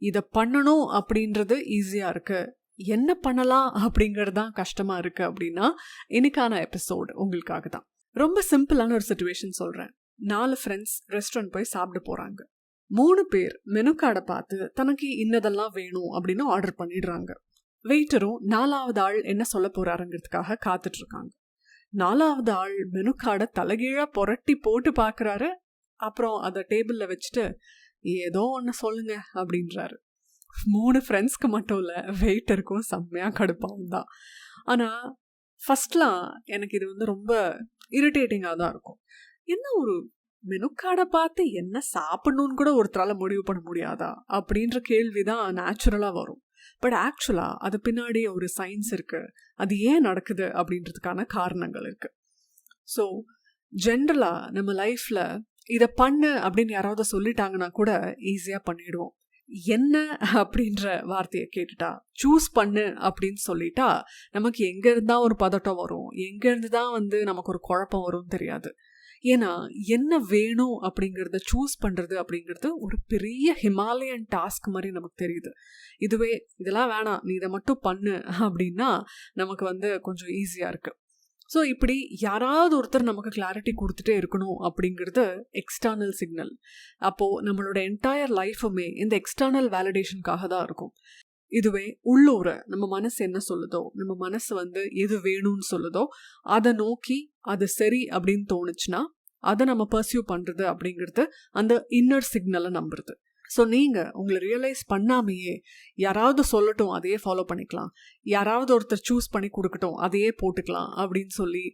இதை பண்ணணும் அப்படின்றது ஈஸியாக இருக்குது, என்ன பண்ணலாம் அப்படிங்கிறது தான் கஷ்டமாக இருக்குது அப்படின்னா இன்னைக்கான எபிசோடு உங்களுக்காக தான். ரொம்ப சிம்பிளான ஒரு சிச்சுவேஷன் சொல்கிறேன். 4 ஃப்ரெண்ட்ஸ் ரெஸ்டாரண்ட் போய் சாப்பிட போகிறாங்க. 3 பேர் மெனு கார்டை பார்த்து தனக்கு இன்னதெல்லாம் வேணும் அப்படின்னு ஆர்டர் பண்ணிடுறாங்க. வெயிட்டரும் 4வது ஆள் என்ன சொல்ல போகிறாருங்கிறதுக்காக காத்துட்ருக்காங்க. 4வது ஆள் மெனு கார்டை தலைகீழாக புரட்டி போட்டு பார்க்குறாரு. அப்புறம் அதை டேபிளில் வச்சுட்டு ஏதோ ஒன்று சொல்லுங்க அப்படின்றாரு. 3 ஃப்ரெண்ட்ஸ்க்கு மட்டும் இல்லை, வெயிட்டருக்கும் செம்மையாக கடுப்பாகும் தான். ஆனால் ஃபஸ்ட்லாம் எனக்கு இது ரொம்ப இரிட்டேட்டிங்காக தான் இருக்கும். என்ன ஒரு மெனு கார்டை பார்த்து என்ன சாப்பிடணும்னு கூட ஒருத்தரால் முடிவு பண்ண முடியாதா அப்படின்ற கேள்வி தான் நேச்சுரலாக வரும். பட் ஆக்சுவலாக அது பின்னாடி ஒரு சயின்ஸ் இருக்குது. அது ஏன் நடக்குது அப்படின்றதுக்கான காரணங்கள் இருக்குது. ஸோ ஜென்ரலாக நம்ம லைஃப்பில் இதை பண்ணு அப்படின்னு யாராவது சொல்லிட்டாங்கன்னா கூட ஈஸியாக பண்ணிடுவோம். என்ன அப்படின்ற வார்த்தையை கேட்டுட்டா, சூஸ் பண்ணு அப்படின்னு சொல்லிட்டா நமக்கு எங்கேருந்தா ஒரு பதட்டம் வரும், எங்கேருந்து தான் நமக்கு ஒரு குழப்பம் வரும்னு தெரியாது. ஏன்னா என்ன வேணும் அப்படிங்கிறத சூஸ் பண்ணுறது அப்படிங்கிறது ஒரு பெரிய ஹிமாலயன் டாஸ்க் மாதிரி நமக்கு தெரியுது. இதுவே இதெல்லாம் வேணாம், நீ இதை மட்டும் பண்ணு அப்படின்னா நமக்கு கொஞ்சம் ஈஸியாக இருக்குது. ஸோ இப்படி யாராவது ஒருத்தர் நமக்கு கிளாரிட்டி கொடுத்துட்டே இருக்கணும் அப்படிங்கிறது எக்ஸ்டர்னல் சிக்னல். அப்போது நம்மளோட என்டையர் லைஃபுமே இந்த எக்ஸ்டர்னல் வேலிடேஷனுக்காக தான் இருக்கும். இதுவே உள்ளூர நம்ம மனசு என்ன சொல்லுதோ, நம்ம மனசு எது வேணும்னு சொல்லுதோ அதை நோக்கி அது சரி அப்படின்னு தோணுச்சுன்னா அதை நம்ம பர்சியூ பண்ணுறது அப்படிங்கிறது அந்த இன்னர் சிக்னலை நம்புறது. ஸோ நீங்கள் உங்களை ரியலைஸ் பண்ணாமையே யாராவது சொல்லட்டும் அதையே ஃபாலோ பண்ணிக்கலாம், யாராவது ஒருத்தர் சூஸ் பண்ணி கொடுக்கட்டும் அதையே போட்டுக்கலாம் அப்படின்னு சொல்லி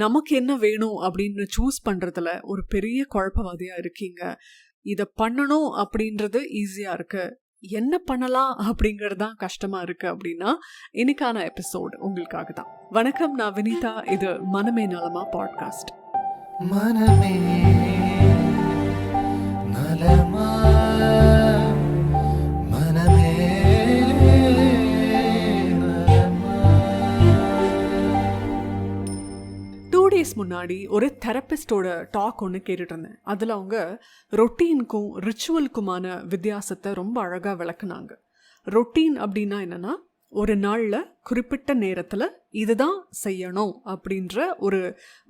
நமக்கு என்ன வேணும் அப்படின்னு சூஸ் பண்ணுறதுல ஒரு பெரிய குழப்பவாதியாக இருக்கீங்க. இதை பண்ணணும் அப்படின்றது ஈஸியாக இருக்குது, என்ன பண்ணலாம் அப்படிங்கிறது தான் கஷ்டமாக இருக்குது அப்படின்னா இன்னைக்கான எபிசோடு உங்களுக்காக தான். வணக்கம், நான் வினிதா. இது மனமே நலமா பாட்காஸ்ட். மனமே நலமா, மனமே நலமா. 2 days முன்னாடி ஒரு தெரபிஸ்டோட டாக் ஒன்று கேட்டுட்டு இருந்தேன். அதில் அவங்க ரொட்டீனுக்கும் ரிச்சுவலுக்குமான வித்தியாசத்தை ரொம்ப அழகாக விளக்குனாங்க. ரொட்டீன் அப்படின்னா என்னென்னா, ஒரு நாளில் குறிப்பிட்ட நேரத்தில் இதுதான் செய்யணும் அப்படின்ற ஒரு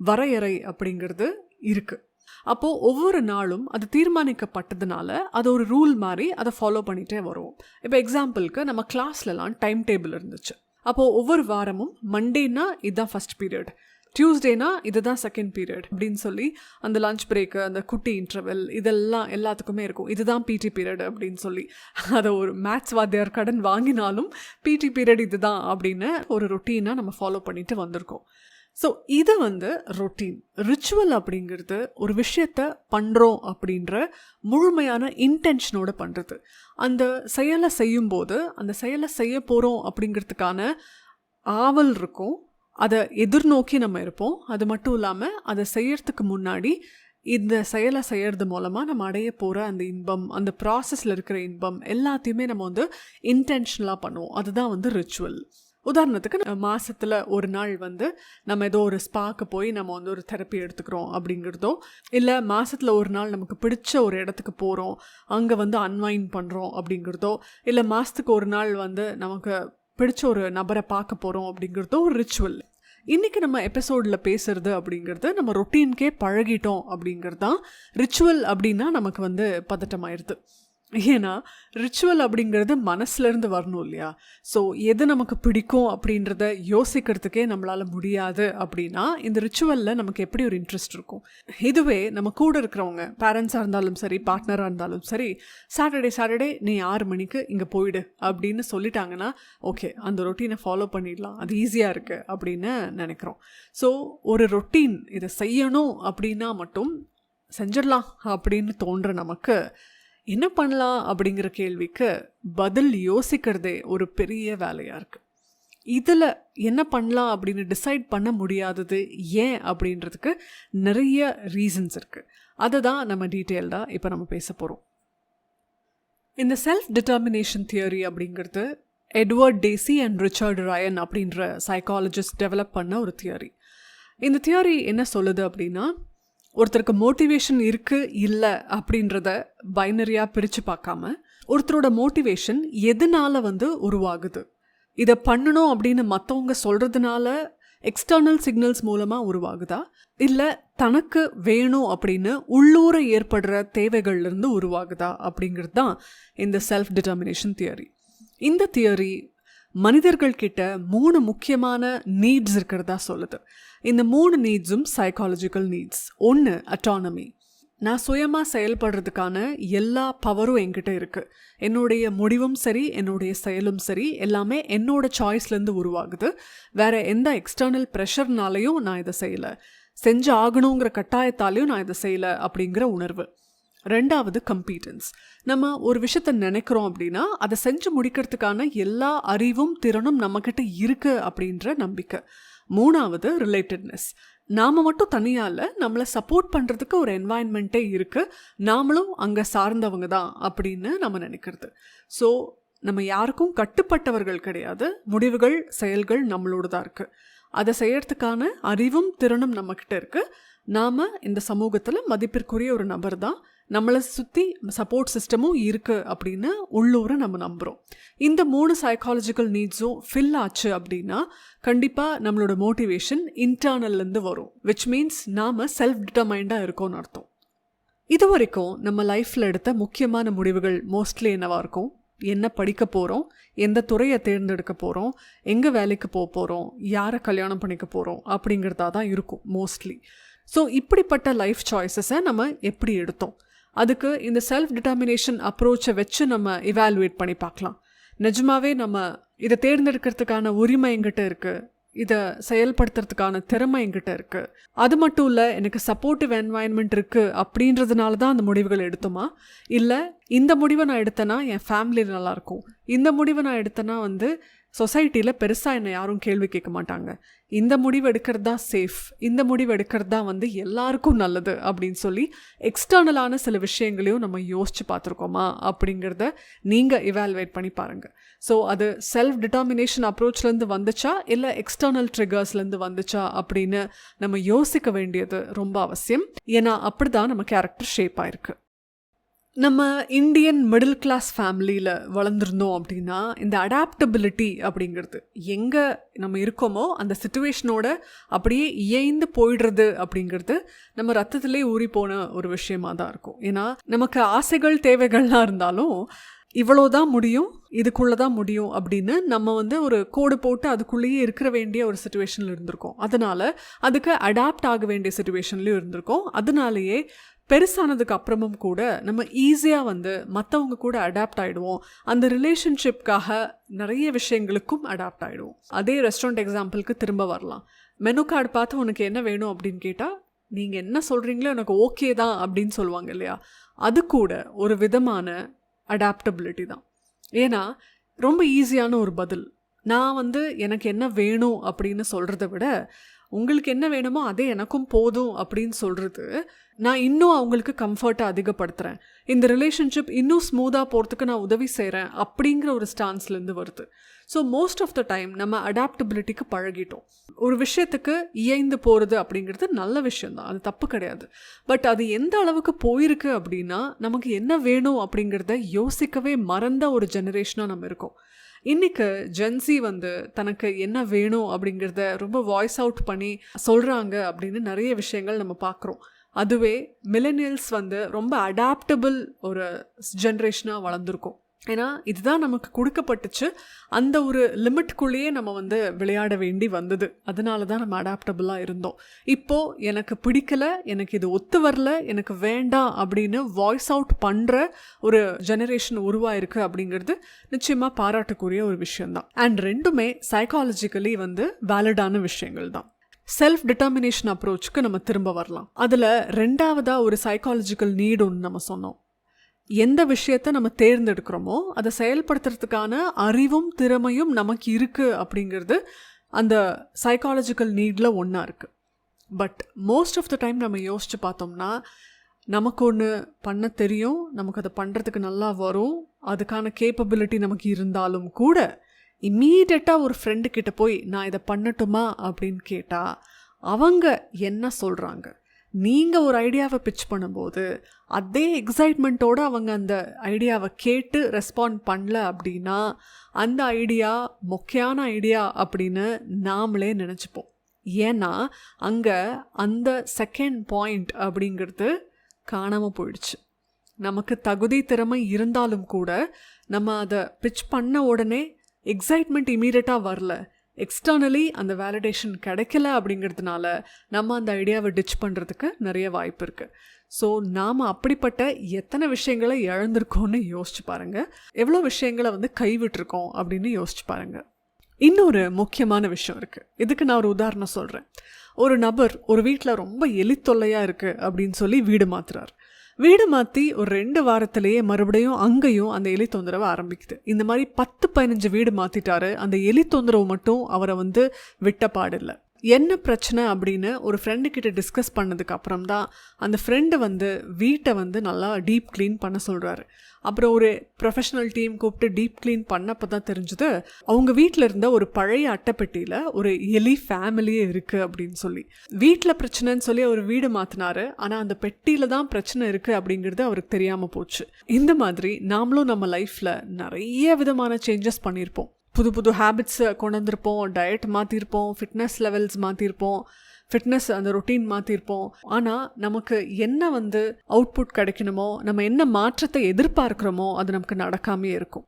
வரையறை அப்படிங்கிறது இருக்குது. அப்போது ஒவ்வொரு நாளும் அது தீர்மானிக்கப்பட்டதுனால அது ஒரு ரூல் மாதிரி அதை ஃபாலோ பண்ணிகிட்டே வருவோம். இப்போ எக்ஸாம்பிளுக்கு நம்ம கிளாஸ்லலாம் டைம் டேபிள் இருந்துச்சு. அப்போது ஒவ்வொரு வாரமும் மண்டேனா இதுதான் ஃபஸ்ட் பீரியட், டியூஸ்டேனா இதுதான் செகண்ட் பீரியட் அப்படின்னு சொல்லி அந்த லஞ்ச் பிரேக்கு, அந்த குட்டி இன்டர்வெல் இதெல்லாம் எல்லாத்துக்குமே இருக்கும். இதுதான் பிடி பீரியட் அப்படின்னு சொல்லி அதை ஒரு மேத்ஸ் வாத்தியார் கடன் வாங்கினாலும் பிடி பீரியட் இதுதான் அப்படின்னு ஒரு ரொட்டீனாக நம்ம ஃபாலோ பண்ணிட்டு வந்திருக்கோம். ஸோ இது ரொட்டீன். ரிச்சுவல் அப்படிங்கிறது ஒரு விஷயத்தை பண்ணுறோம் அப்படின்ற முழுமையான இன்டென்ஷனோட பண்ணுறது. அந்த செயலை செய்யும்போது அந்த செயலை செய்ய போகிறோம் அப்படிங்கிறதுக்கான ஆவல் இருக்கும், அதை எதிர்நோக்கி நம்ம இருப்போம். அது மட்டும் இல்லாமல் அதை செய்யறதுக்கு முன்னாடி இந்த செயலை செய்கிறது மூலமாக நம்ம அடைய போகிற அந்த இன்பம், அந்த ப்ராசஸில் இருக்கிற இன்பம் எல்லாத்தையுமே நம்ம இன்டென்ஷனலாக பண்ணுவோம். அதுதான் ரிச்சுவல். உதாரணத்துக்கு மாதத்தில் ஒரு நாள் நம்ம ஏதோ ஒரு ஸ்பாக்கு போய் நம்ம ஒரு தெரப்பி எடுத்துக்கிறோம் அப்படிங்கிறதோ, இல்லை மாதத்தில் ஒரு நாள் நமக்கு பிடிச்ச ஒரு இடத்துக்கு போகிறோம் அங்கே அன்வைண்ட் பண்ணுறோம் அப்படிங்கிறதோ, இல்லை மாதத்துக்கு ஒரு நாள் நமக்கு பிடிச்ச ஒரு நபரை பார்க்க போகிறோம் அப்படிங்கிறதோ ஒரு ரிச்சுவல். இன்றைக்கி நம்ம எபிசோடில் பேசுகிறது அப்படிங்கிறது நம்ம ரொட்டீனுக்கே பழகிட்டோம் அப்படிங்கிறது தான். ரிச்சுவல் அப்படின்னா நமக்கு பதட்டமாயிருது. ஏன்னா ரிச்சுவல் அப்படிங்கிறது மனசுலேருந்து வரணும் இல்லையா? ஸோ எது நமக்கு பிடிக்கும் அப்படின்றத யோசிக்கிறதுக்கே நம்மளால் முடியாது அப்படின்னா இந்த ரிச்சுவலில் நமக்கு எப்படி ஒரு இன்ட்ரெஸ்ட் இருக்கும்? இதுவே நம்ம கூட இருக்கிறவங்க, பேரண்ட்ஸாக இருந்தாலும் சரி, பார்ட்னராக இருந்தாலும் சரி, சாட்டர்டே நீ 6 மணிக்கு இங்கே போயிடு அப்படின்னு சொல்லிட்டாங்கன்னா ஓகே, அந்த ரொட்டீனை ஃபாலோ பண்ணிடலாம், அது ஈஸியாக இருக்குது அப்படின்னு நினைக்கிறோம். ஸோ ஒரு ரொட்டீன் இதை செய்யணும் அப்படின்னா மட்டும் செஞ்சிடலாம் அப்படின்னு தோன்ற நமக்கு என்ன பண்ணலாம் அப்படிங்கிற கேள்விக்கு பதில் யோசிக்கிறதே ஒரு பெரிய வேலையாக இருக்குது. இதில் என்ன பண்ணலாம் அப்படின்னு டிசைட் பண்ண முடியாதது ஏன் அப்படின்றதுக்கு நிறைய ரீசன்ஸ் இருக்குது. அதை தான் நம்ம டீட்டெயில்டாக இப்போ நம்ம பேச போகிறோம். இந்த செல்ஃப் டிட்டர்மினேஷன் தியரி அப்படிங்கிறது Edward daisy and Richard Ryan அப்படின்ற சைக்காலஜிஸ்ட் டெவலப் பண்ண ஒரு தியரி. இந்த தியரி என்ன சொல்லுது அப்படின்னா, ஒருத்தருக்கு மோட்டிவேஷன் இருக்குது இல்லை அப்படின்றத பைனரியாக பிரித்து பார்க்காம ஒருத்தரோட மோட்டிவேஷன் எதனால உருவாகுது? இதை பண்ணணும் அப்படின்னு மற்றவங்க சொல்கிறதுனால எக்ஸ்டர்னல் சிக்னல்ஸ் மூலமாக உருவாகுதா, இல்லை தனக்கு வேணும் அப்படின்னு உள்ளூர ஏற்படுற தேவைகள்லேருந்து உருவாகுதா அப்படிங்கிறது தான் இந்த செல்ஃப் டிட்டர்மினேஷன் தியரி. இந்த தியரி மனிதர்கள் கிட்ட 3 முக்கியமான நீட்ஸ் இருக்கிறதா சொல்லுது. இந்த 3 நீட்ஸும் சைக்காலஜிக்கல் நீட்ஸ். 1, அட்டானமி. நான் சுயமாக செயல்படுறதுக்கான எல்லா பவரும் என்கிட்ட இருக்குது. என்னுடைய முடிவும் சரி, என்னுடைய செயலும் சரி, எல்லாமே என்னோட சாய்ஸ்லேருந்து உருவாகுது. வேறு எந்த எக்ஸ்டர்னல் ப்ரெஷர்னாலையும் நான் இதை செய்யலை, செஞ்சு ஆகணுங்கிற கட்டாயத்தாலையும் நான் இதை செய்யலை அப்படிங்கிற உணர்வு. 2வது, கம்பீட்டன்ஸ். நம்ம ஒரு விஷயத்தை நினைக்கிறோம் அப்படின்னா அதை செஞ்சு முடிக்கிறதுக்கான எல்லா அறிவும் திறனும் நம்மக்கிட்ட இருக்குது அப்படின்ற நம்பிக்கை. 3வது, ரிலேட்டட்னஸ். நாம் மட்டும் தனியாக இல்லை, நம்மளை சப்போர்ட் பண்ணுறதுக்கு ஒரு என்வாயன்மெண்ட்டே இருக்குது, நாமளும் அங்கே சார்ந்தவங்க தான் அப்படின்னு நம்ம நினைக்கிறது. ஸோ நம்ம யாருக்கும் கட்டுப்பட்டவர்கள் கிடையாது. முடிவுகள், செயல்கள் நம்மளோட தான் இருக்குது. அதை செய்யறதுக்கான அறிவும் திறனும் நம்மக்கிட்ட இருக்குது. நாம் இந்த சமூகத்தில் மதிப்பிற்குரிய ஒரு நபர் தான், நம்மளை சுற்றி சப்போர்ட் சிஸ்டமும் இருக்குது அப்படின்னு உள்ளூர நம்ம நம்புகிறோம். இந்த 3 சைக்காலஜிக்கல் நீட்ஸும் ஃபில் ஆச்சு அப்படின்னா கண்டிப்பாக நம்மளோட மோட்டிவேஷன் இன்டர்னல்லேருந்து வரும். விச் மீன்ஸ் நாம் செல்ஃப் டிட்டர்மைண்டாக இருக்கோம்னு அர்த்தம். இது வரைக்கும் நம்ம லைஃப்பில் எடுத்த முக்கியமான முடிவுகள் மோஸ்ட்லி என்னவாக இருக்கும்? என்ன படிக்க போகிறோம், எந்த துறையை தேர்ந்தெடுக்க போகிறோம், எங்கே வேலைக்கு போக போகிறோம், யாரை கல்யாணம் பண்ணிக்க போகிறோம் அப்படிங்கிறதா தான் இருக்கும் மோஸ்ட்லி. ஸோ இப்படிப்பட்ட லைஃப் சாய்ஸஸை நம்ம எப்படி எடுத்தோம்? அதுக்கு இந்த செல்ஃப் டிட்டர்மினேஷன் அப்ரோச்சை வச்சு நம்ம இவாலுவேட் பண்ணி பார்க்கலாம். நிஜமாவே நம்ம இதை தேர்ந்தெடுக்கிறதுக்கான உரிமை எங்கிட்ட இருக்குது, இதை செயல்படுத்துறதுக்கான திறமை எங்கிட்ட இருக்குது, அது மட்டும் இல்லை எனக்கு சப்போர்ட்டிவ் என்வாயன்மெண்ட் இருக்குது அப்படின்றதுனால தான் அந்த முடிவுகள் எடுத்தோமா, இல்லை இந்த முடிவை நான் எடுத்தேன்னா என் ஃபேமிலியில் நல்லாயிருக்கும், இந்த முடிவை நான் எடுத்தேன்னா சொசைட்டியில் பெருசாக என்னை யாரும் கேள்வி கேட்க மாட்டாங்க, இந்த முடிவு எடுக்கிறது தான் சேஃப், இந்த முடிவு எடுக்கிறது தான் எல்லாருக்கும் நல்லது அப்படின்னு சொல்லி எக்ஸ்டர்னலான சில விஷயங்களையும் நம்ம யோசித்து பார்த்துருக்கோமா அப்படிங்கிறத நீங்கள் இவாலுவேட் பண்ணி பாருங்கள். ஸோ அது செல்ஃப் டிட்டர்மினேஷன் அப்ரோச்லேருந்து வந்துச்சா இல்லை எக்ஸ்டர்னல் ட்ரிகர்ஸ்லேருந்து வந்துச்சா அப்படின்னு நம்ம யோசிக்க வேண்டியது ரொம்ப அவசியம். ஏன்னா அப்படி தான் நம்ம கேரக்டர் ஷேப் ஆயிருக்கு. நம்ம இந்தியன் மிடில் கிளாஸ் ஃபேமிலியில் வளர்ந்துருந்தோம் அப்படின்னா இந்த அடாப்டபிலிட்டி அப்படிங்கிறது எங்கே நம்ம இருக்கோமோ அந்த சிச்சுவேஷனோட அப்படியே இயைந்து போயிடுறது அப்படிங்கிறது நம்ம ரத்தத்திலே ஊறி போன ஒரு விஷயமாக தான் இருக்கும். ஏன்னா நமக்கு ஆசைகள் தேவைகள்லாம் இருந்தாலும் இவ்வளோதான் முடியும், இதுக்குள்ளே தான் முடியும் அப்படின்னு நம்ம ஒரு கோடு போட்டு அதுக்குள்ளேயே இருக்கிற வேண்டிய ஒரு சிச்சுவேஷனில் இருந்திருக்கோம். அதனால் அதுக்கு அடாப்ட் ஆக வேண்டிய சிச்சுவேஷன்லேயும் இருந்திருக்கோம். அதனாலேயே பெருசானதுக்கு அப்புறமும் கூட நம்ம ஈஸியாக மற்றவங்க கூட அடாப்ட் ஆகிடுவோம். அந்த ரிலேஷன்ஷிப்காக நிறைய விஷயங்களுக்கும் அடாப்ட் ஆகிடுவோம். அதே ரெஸ்டாரண்ட் எக்ஸாம்பிளுக்கு திரும்ப வரலாம். மெனு கார்டு பார்த்து உனக்கு என்ன வேணும் அப்படின்னு கேட்டால் நீங்கள் என்ன சொல்கிறீங்களோ எனக்கு ஓகே தான் அப்படின்னு சொல்லுவாங்க இல்லையா? அது கூட ஒரு விதமான அடாப்டபிலிட்டி தான். ஏன்னா ரொம்ப ஈஸியான ஒரு பதில். நான் எனக்கு என்ன வேணும் அப்படின்னு சொல்கிறத விட உங்களுக்கு என்ன வேணுமோ அதே எனக்கும் போதும் அப்படின்னு சொல்கிறது நான் இன்னும் அவங்களுக்கு கம்ஃபர்ட்டை அதிகப்படுத்துகிறேன், இந்த ரிலேஷன்ஷிப் இன்னும் ஸ்மூத்தாக போகிறதுக்கு நான் உதவி செய்கிறேன் அப்படிங்கிற ஒரு ஸ்டான்ஸ்லேருந்து வருது. So most of the time நம்ம அடாப்டபிலிட்டிக்கு பழகிட்டோம். ஒரு விஷயத்துக்கு இயைந்து போகிறது அப்படிங்கிறது நல்ல விஷயந்தான், அது தப்பு கிடையாது. பட் அது எந்த அளவுக்கு போயிருக்கு அப்படின்னா நமக்கு என்ன வேணும் அப்படிங்கிறத யோசிக்கவே மறந்த ஒரு ஜெனரேஷனாக நம்ம இருக்கோம். இன்றைக்கு ஜென்சி தனக்கு என்ன வேணும் அப்படிங்கிறத ரொம்ப வாய்ஸ் அவுட் பண்ணி சொல்கிறாங்க அப்படின்னு நிறைய விஷயங்கள் நம்ம பார்க்குறோம். அதுவே மில்லேனியல்ஸ் ரொம்ப அடாப்டபிள் ஒரு ஜென்ரேஷனாக வளர்ந்துருக்கும். ஏன்னா இதுதான் நமக்கு கொடுக்கப்பட்டுச்சு, அந்த ஒரு லிமிட்குள்ளேயே நம்ம விளையாட வேண்டி வந்தது. அதனால தான் நம்ம அடாப்டபுளாக இருந்தோம். இப்போது எனக்கு பிடிக்கலை, எனக்கு இது ஒத்து வரல, எனக்கு வேண்டாம் அப்படின்னு வாய்ஸ் அவுட் பண்ணுற ஒரு ஜெனரேஷன் உருவாயிருக்கு அப்படிங்கிறது நிச்சயமாக பாராட்டுக்குரிய ஒரு விஷயந்தான். அண்ட் ரெண்டுமே சைக்காலஜிக்கலி வேலிடான விஷயங்கள் தான். செல்ஃப் டிட்டர்மினேஷன் அப்ரோச்சுக்கு நம்ம திரும்ப வரலாம். அதில் 2வது ஒரு சைக்காலஜிக்கல் நீடு ஒன்று நம்ம சொன்னோம். எந்த விஷயத்தை நம்ம தேர்ந்தெடுக்கிறோமோ அதை செயல்படுத்துறதுக்கான அறிவும் திறமையும் நமக்கு இருக்குது அப்படிங்கிறது அந்த சைக்காலஜிக்கல் நீடில் ஒன்றா இருக்குது. But most of the time நம்ம யோசித்து பார்த்தோம்னா நமக்கு ஒன்று பண்ண தெரியும், நமக்கு அதை பண்ணுறதுக்கு நல்லா வரும், அதுக்கான கேப்பபிலிட்டி நமக்கு இருந்தாலும் கூட இம்மீடியட்டாக ஒரு ஃப்ரெண்டுக்கிட்ட போய் நான் இதை பண்ணட்டுமா அப்படின்னு கேட்டால் அவங்க என்ன சொல்கிறாங்க, நீங்கள் ஒரு ஐடியாவை பிட்ச் பண்ணும்போது அதே எக்ஸைட்மெண்ட்டோடு அவங்க அந்த ஐடியாவை கேட்டு ரெஸ்பாண்ட் பண்ணல அப்படின்னா அந்த ஐடியா மொக்கையான ஐடியா அப்படின்னு நாமளே நினச்சிப்போம். ஏன்னா அங்கே அந்த செகண்ட் பாயிண்ட் அப்படிங்கிறது காணாமல் போயிடுச்சு. நமக்கு தகுதி திறமை இருந்தாலும் கூட நம்ம அதை பிட்ச் பண்ண உடனே எக்ஸைட்மெண்ட் இமீடியட்டாக வரல, எக்ஸ்டர்னலி அந்த வேலிடேஷன் கிடைக்கல அப்படிங்கிறதுனால நம்ம அந்த ஐடியாவை டிச் பண்ணுறதுக்கு நிறைய வாய்ப்பு இருக்குது. ஸோ நாம் அப்படிப்பட்ட எத்தனை விஷயங்களை இழந்திருக்கோன்னு யோசிச்சு பாருங்கள், எவ்வளோ விஷயங்களை கைவிட்டிருக்கோம் அப்படின்னு யோசிச்சு பாருங்கள். இன்னொரு முக்கியமான விஷயம் இருக்குது. இதுக்கு நான் ஒரு உதாரணம் சொல்கிறேன். ஒரு நபர் ஒரு வீட்டில் ரொம்ப எலி தொல்லையாக இருக்குது அப்படின்னு சொல்லி வீடு மாற்றுறார். வீடு மாற்றி ஒரு 2 வாரத்திலேயே மறுபடியும் அங்கேயும் அந்த எலி தொந்தரவு ஆரம்பிக்குது. இந்த மாதிரி 10-15 வீடு மாற்றிட்டாரு. அந்த எலி தொந்தரவு மட்டும் அவரை விட்ட பாடில்லை. என்ன பிரச்சனை அப்படின்னு ஒரு ஃப்ரெண்டுக்கிட்ட டிஸ்கஸ் பண்ணதுக்கு அப்புறம் தான் அந்த ஃப்ரெண்டு வீட்டை நல்லா டீப் க்ளீன் பண்ண சொல்கிறாரு. அப்புறம் ஒரு ப்ரொஃபஷனல் டீம் கூப்பிட்டு டீப் க்ளீன் பண்ணப்போ தான் தெரிஞ்சுது அவங்க வீட்டில் இருந்த ஒரு பழைய அட்டைப்பெட்டியில் ஒரு எலி ஃபேமிலியே இருக்குது அப்படின்னு சொல்லி. வீட்டில் பிரச்சனைன்னு சொல்லி அவர் வீடு மாற்றினாரு, ஆனால் அந்த பெட்டியில் தான் பிரச்சனை இருக்குது அப்படிங்கிறது அவருக்கு தெரியாமல் போச்சு. இந்த மாதிரி நாமளும் நம்ம லைஃப்பில் நிறைய விதமான சேஞ்சஸ் பண்ணியிருப்போம். புது புது ஹேபிட்ஸை கொண்டு வந்திருப்போம், டயட் மாற்றிருப்போம், ஃபிட்னஸ் லெவல்ஸ் மாற்றிருப்போம், ஃபிட்னஸ் அந்த ரொட்டீன் மாற்றிருப்போம். ஆனால் நமக்கு என்ன அவுட்புட் கிடைக்கணுமோ, நம்ம என்ன மாற்றத்தை எதிர்பார்க்குறோமோ அது நமக்கு நடக்காமே இருக்கும்.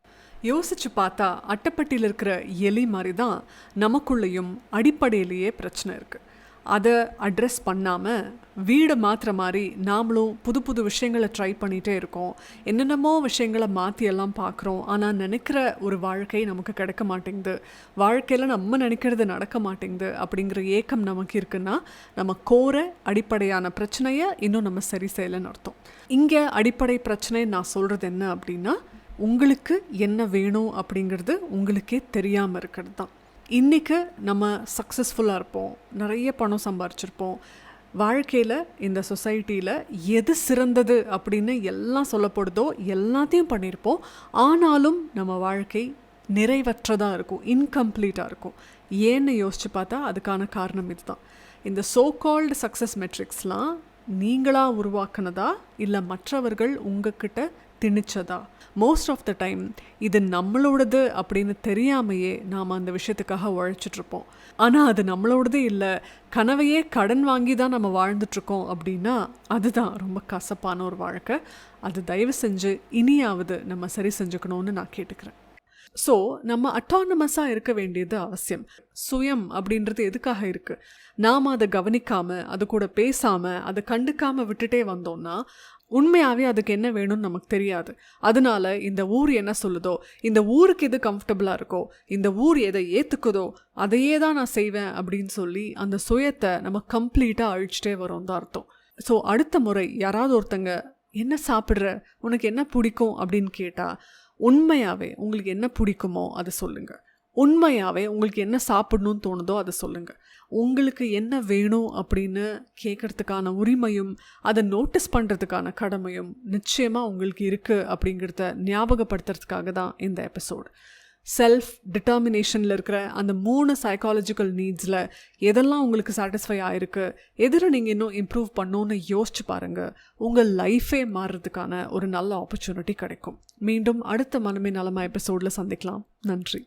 யோசிச்சு பார்த்தா அட்டைப்பட்டியில் இருக்கிற எலி மாதிரி தான் நமக்குள்ளேயும் அடிப்படையிலேயே பிரச்சனை இருக்குது. அதை அட்ரெஸ் பண்ணாமல் வீடை மாற்றுற மாதிரி நாமளும் புது புது விஷயங்களை ட்ரை பண்ணிகிட்டே இருக்கோம். என்னென்னமோ விஷயங்களை மாற்றியெல்லாம் பார்க்குறோம். ஆனால் நினைக்கிற ஒரு வாழ்க்கை நமக்கு கிடைக்க மாட்டேங்குது, வாழ்க்கையில் நம்ம நினைக்கிறது நடக்க மாட்டேங்குது அப்படிங்கிற ஏக்கம் நமக்கு இருக்குன்னா நம்ம கோர அடிப்படையான பிரச்சனையை இன்னும் நம்ம சரி செய்யலைன்னு அர்த்தம். இங்கே அடிப்படை பிரச்சனை நான் சொல்கிறது என்ன அப்படின்னா, உங்களுக்கு என்ன வேணும் அப்படிங்கிறது உங்களுக்கே தெரியாமல் இருக்கிறது தான். இன்றைக்கி நம்ம சக்ஸஸ்ஃபுல்லாக இருப்போம், நிறைய பணம் சம்பாரிச்சிருப்போம், வாழ்க்கையில் இந்த சொசைட்டியில் எது சிறந்தது அப்படின்னு எல்லாம் சொல்லப்படுதோ எல்லாத்தையும் பண்ணியிருப்போம். ஆனாலும் நம்ம வாழ்க்கை நிறைவற்றதாக இருக்கும், இன்கம்ப்ளீட்டாக இருக்கும். ஏன்னு யோசிச்சு பார்த்தா அதுக்கான காரணம் இதுதான். இந்த சோ கால்டு சக்ஸஸ் மெட்ரிக்ஸ்லாம் நீங்களாக உருவாக்குனதா இல்லை மற்றவர்கள் உங்ககிட்ட திணிச்சதா? மோஸ்ட் ஆஃப் த டைம் இது நம்மளோடது அப்படின்னு தெரியாமையே நாம் அந்த விஷயத்துக்காக உழைச்சிட்ருப்போம். ஆனால் அது நம்மளோடதே இல்லை, கனவையே கடன் வாங்கி தான் நம்ம வாழ்ந்துட்டுருக்கோம் அப்படின்னா அதுதான் ரொம்ப கசப்பான ஒரு வாழ்க்கை. அது தயவு செஞ்சு இனியாவது நம்ம சரி செஞ்சுக்கணும்னு நான் கேட்டுக்கிறேன். ஸோ நம்ம அட்டானமஸாக இருக்க வேண்டியது அவசியம். சுயம் அப்படின்றது எதுக்காக இருக்குது? நாம் அதை கவனிக்காமல், அது கூட பேசாமல், அதை கண்டுக்காமல் விட்டுட்டே வந்தோம்னா உண்மையாகவே அதுக்கு என்ன வேணும்னு நமக்கு தெரியாது. அதனால இந்த ஊர் என்ன சொல்லுதோ, இந்த ஊருக்கு எது கம்ஃபர்டபுளாக இருக்கோ, இந்த ஊர் எதை ஏற்றுக்குதோ அதையே தான் நான் செய்வேன் அப்படின்னு சொல்லி அந்த சுயத்தை நம்ம கம்ப்ளீட்டாக அழிச்சிட்டே வரோம் தான் அர்த்தம். ஸோ அடுத்த முறை யாராவது ஒருத்தங்க என்ன சாப்பிட்ற, உனக்கு என்ன பிடிக்கும் அப்படின்னு கேட்டால் உண்மையாகவே உங்களுக்கு என்ன பிடிக்குமோ அதை சொல்லுங்கள். உண்மையாகவே உங்களுக்கு என்ன சாப்பிடணும்னு தோணுதோ அதை சொல்லுங்கள். உங்களுக்கு என்ன வேணும் அப்படின்னு கேட்குறதுக்கான உரிமையும் அதை நோட்டீஸ் பண்ணுறதுக்கான கடமையும் நிச்சயமாக உங்களுக்கு இருக்குது அப்படிங்கிறத ஞாபகப்படுத்துறதுக்காக தான் இந்த எபிசோட். செல்ஃப் டிட்டர்மினேஷனில் இருக்கிற அந்த 3 சைக்காலஜிக்கல் நீட்ஸில் எதெல்லாம் உங்களுக்கு சாட்டிஸ்ஃபை ஆகிருக்கு, எதில் நீங்கள் இன்னும் இம்ப்ரூவ் பண்ணணுன்னு யோசிச்சு பாருங்கள். உங்கள் லைஃபே மாறுறதுக்கான ஒரு நல்ல ஆப்பர்ச்சுனிட்டி கிடைக்கும். மீண்டும் அடுத்த மனமே நலமா எபிசோடில் சந்திக்கலாம். நன்றி.